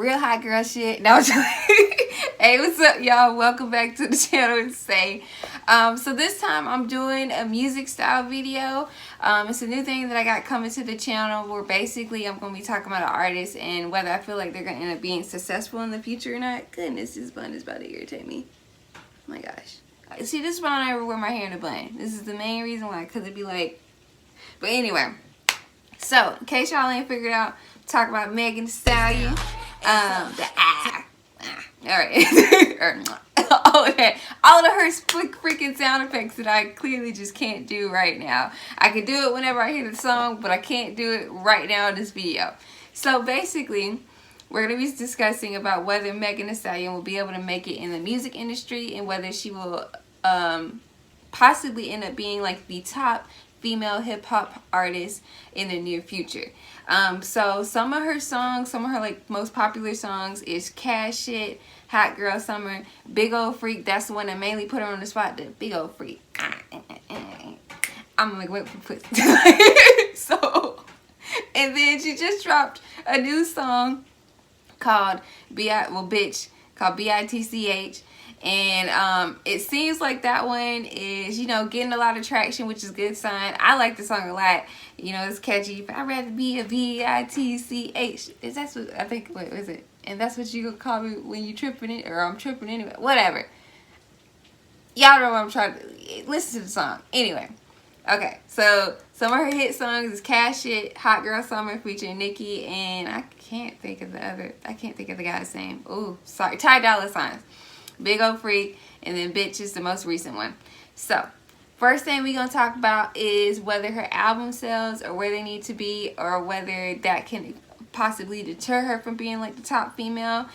real hot girl shit. No, I'm just hey, what's up, y'all? Welcome back to the channel. Insane. So this time I'm doing a music style video. It's a new thing that I got coming to the channel where basically I'm going to be talking about an artist and whether I feel like they're going to end up being successful in the future or not. Goodness, this bun is about to irritate me. Oh my gosh. See, this is why I never wear my hair in a bun. This is the main reason why, because it'd be like... But anyway, so in case y'all ain't figured out, talk about Megan Thee Stallion. Alright. all of her freaking sound effects that I clearly just can't do right now. I can do it whenever I hear the song, but I can't do it right now in this video. So basically, we're going to be discussing about whether Megan Thee Stallion will be able to make it in the music industry and whether she will possibly end up being like the top female hip-hop artist in the near future. So some of her songs, some of her like most popular songs is Cash Shit, Hot Girl Summer, Big Old Freak. That's the one that mainly put her on the spot, the Big Old Freak. I'm like, wait for So, and then she just dropped a new song called Bitch, called B-I-T-C-H. And it seems like that one is, you know, getting a lot of traction, which is a good sign. I like the song a lot. You know, it's catchy. I'd rather be a B-I-T-C-H. Is that what I think? What is it? And that's what you call me when you tripping it, or I'm tripping anyway. Whatever. Y'all know what I'm trying to listen to the song. Anyway. Okay, so some of her hit songs is Cash It, Hot Girl Summer featuring Nicki, and I can't think of the guy's name. Ooh, sorry. Ty Dolla $ign. Big Old Freak, and then Bitch is the most recent one. So, first thing we're going to talk about is whether her album sales are where they need to be, or whether that can possibly deter her from being like the top female.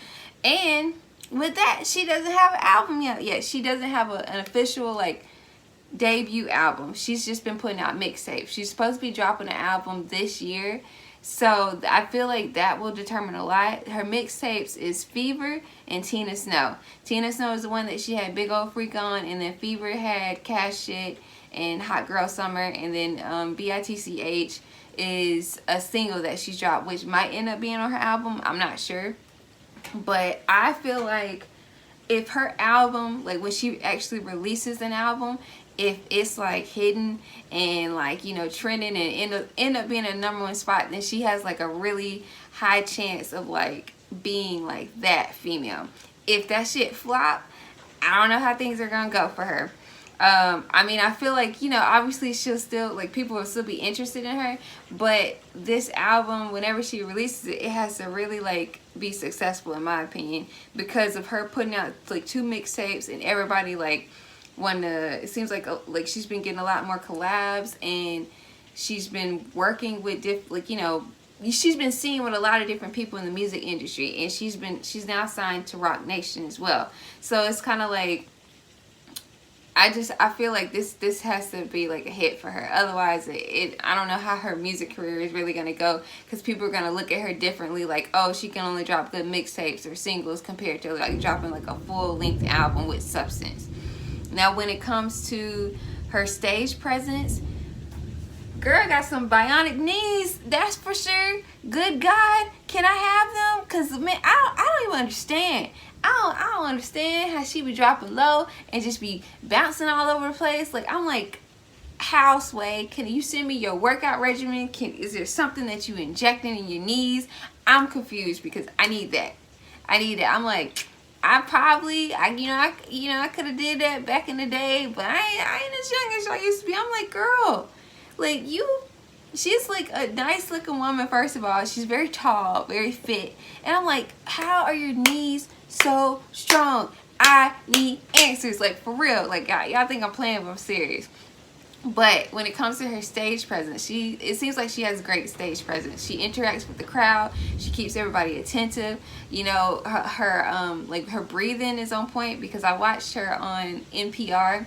And with that, she doesn't have an album yet. She doesn't have an official like debut album. She's just been putting out mixtapes. She's supposed to be dropping an album this year. So I feel like that will determine a lot. Her mixtapes is Fever and Tina Snow. Tina Snow is the one that she had Big Old Freak on, and then Fever had Cash Shit and Hot Girl Summer, and then B-I-T-C-H is a single that she's dropped, which might end up being on her album. I'm not sure. But I feel like if her album, like when she actually releases an album, if it's like hidden and like, you know, trending and end up being a #1 spot, then she has like a really high chance of like being like that female. If that shit flop, I don't know how things are gonna go for her. I mean, I feel like, you know, obviously she'll still, like, people will still be interested in her, but this album, whenever she releases it, it has to really like be successful in my opinion, because of her putting out like 2 mixtapes and everybody like it seems like she's been getting a lot more collabs, and she's been working with she's been seen with a lot of different people in the music industry, and she's now signed to Rock Nation as well. So it's kind of like I feel like this has to be like a hit for her. Otherwise, I don't know how her music career is really gonna go, because people are gonna look at her differently. Like, oh, she can only drop good mixtapes or singles compared to like dropping like a full-length album with substance. Now, when it comes to her stage presence, girl got some bionic knees, that's for sure. Good God, can I have them? Because, man, I don't even understand. I don't understand how she be dropping low and just be bouncing all over the place. Like, I'm like, how, Sway? Can you send me your workout regimen? Is there something that you injecting in your knees? I'm confused because I need that. I'm like, I could have did that back in the day, but I ain't as young as I used to be. I'm like, girl, like she's like a nice looking woman. First of all, she's very tall, very fit, and I'm like, how are your knees so strong? I need answers, like for real. Like y'all think I'm playing, but I'm serious. But when it comes to her stage presence, it seems like she has great stage presence. She interacts with the crowd. She keeps everybody attentive. You know, her breathing is on point, because I watched her on NPR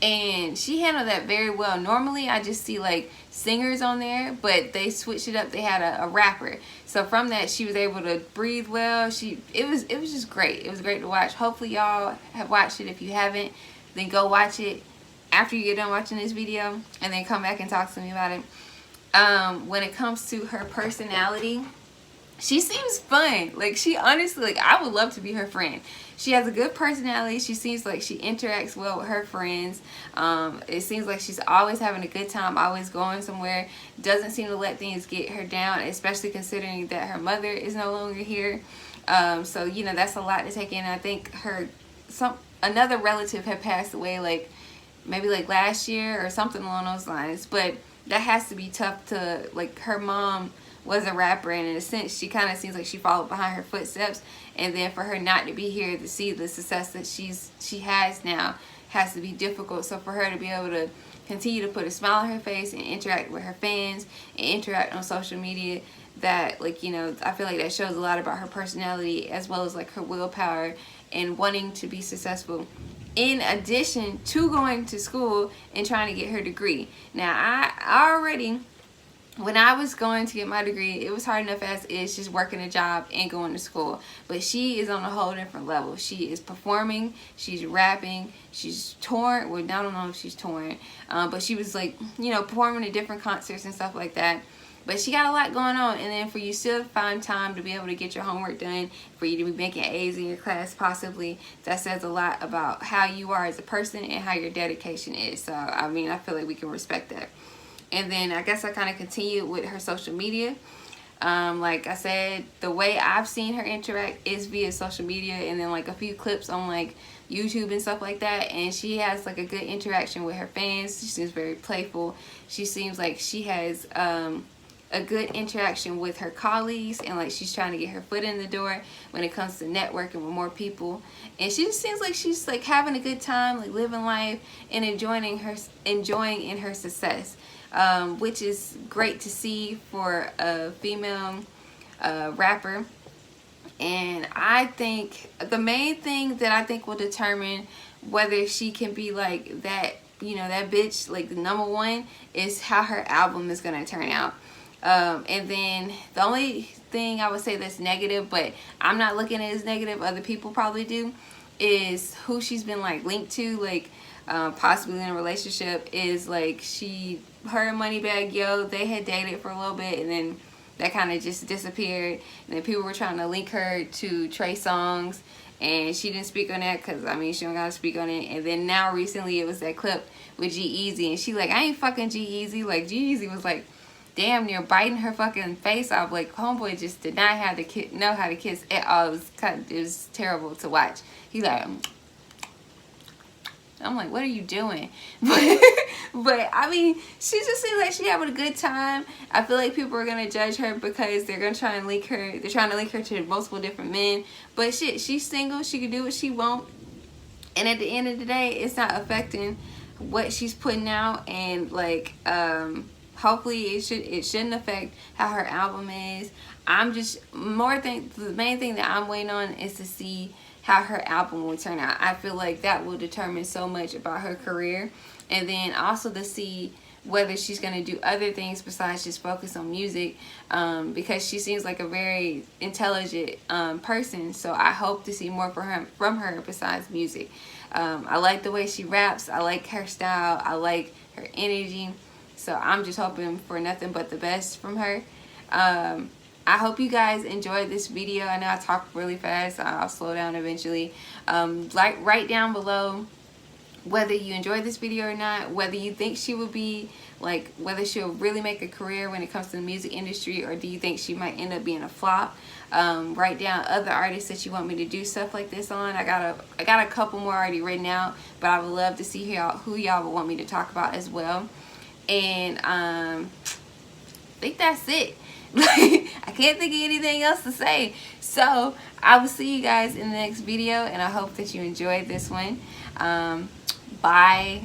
and she handled that very well. Normally I just see like singers on there, but they switched it up. They had a rapper. So from that, she was able to breathe well. It was just great. It was great to watch. Hopefully y'all have watched it. If you haven't, then go watch it after you get done watching this video, and then come back and talk to me about it. When it comes to her personality, she seems fun. Like, she honestly, like, I would love to be her friend. She has a good personality. She seems like she interacts well with her friends. It seems like she's always having a good time, always going somewhere. Doesn't seem to let things get her down, especially considering that her mother is no longer here. So, you know, that's a lot to take in. I think another relative had passed away, like, maybe like last year or something along those lines. But that has to be tough to, like, her mom was a rapper, and in a sense she kind of seems like she followed behind her footsteps, and then for her not to be here to see the success that she has now has to be difficult. So for her to be able to continue to put a smile on her face and interact with her fans and interact on social media, that, like, you know, I feel like that shows a lot about her personality as well as like her willpower and wanting to be successful, in addition to going to school and trying to get her degree. Now, I already, when I was going to get my degree, it was hard enough as is just working a job and going to school. But she is on a whole different level. She is performing, she's rapping, she's touring. Well, I don't know if she's touring, but she was, like, you know, performing at different concerts and stuff like that. But she got a lot going on, and then for you still to find time to be able to get your homework done, for you to be making A's in your class possibly, that says a lot about how you are as a person and how your dedication is. So, I mean, I feel like we can respect that. And then I guess I kind of continued with her social media. Like I said, the way I've seen her interact is via social media, and then like a few clips on like YouTube and stuff like that. And she has like a good interaction with her fans. She seems very playful. She seems like she has a good interaction with her colleagues, and like she's trying to get her foot in the door when it comes to networking with more people. And she just seems like she's like having a good time, like living life and enjoying in her success. Which is great to see for a female rapper. And I think the main thing that I think will determine whether she can be like that, you know, that bitch, like the #1, is how her album is going to turn out. And then the only thing I would say that's negative, but I'm not looking at it as negative, other people probably do, is who she's been like linked to, like possibly in a relationship. Is like her and Moneybagg Yo, they had dated for a little bit, and then that kind of just disappeared. And then people were trying to link her to Trey Songz, and she didn't speak on that because, I mean, she don't gotta speak on it. And then now recently it was that clip with G-Eazy, and she like, I ain't fucking G-Eazy. Like, G-Eazy was like damn near biting her fucking face off. Like, homeboy just did not have to know how to kiss at all. It was terrible to watch. He like, I'm like, what are you doing? But I mean, she just seems like she having a good time. I feel like people are gonna judge her because they're gonna try and link her. They're trying to link her to multiple different men. But shit, she's single. She can do what she wants. And at the end of the day, it's not affecting what she's putting out. And like, hopefully it shouldn't affect how her album is. I'm just the main thing that I'm waiting on is to see how her album will turn out. I feel like that will determine so much about her career. And then also to see whether she's going to do other things besides just focus on music, because she seems like a very intelligent person. So I hope to see more from her besides music. I like the way she raps. I like her style. I like her energy. So I'm just hoping for nothing but the best from her. I hope you guys enjoyed this video. I know I talk really fast. I'll slow down eventually. Write down below whether you enjoyed this video or not, whether you think she will be, like, whether she'll really make a career when it comes to the music industry, or do you think she might end up being a flop. Write down other artists that you want me to do stuff like this on. I got a couple more already written out, but I would love to see who y'all would want me to talk about as well. And I think that's it. I can't think of anything else to say. So I will see you guys in the next video, and I hope that you enjoyed this one. Bye.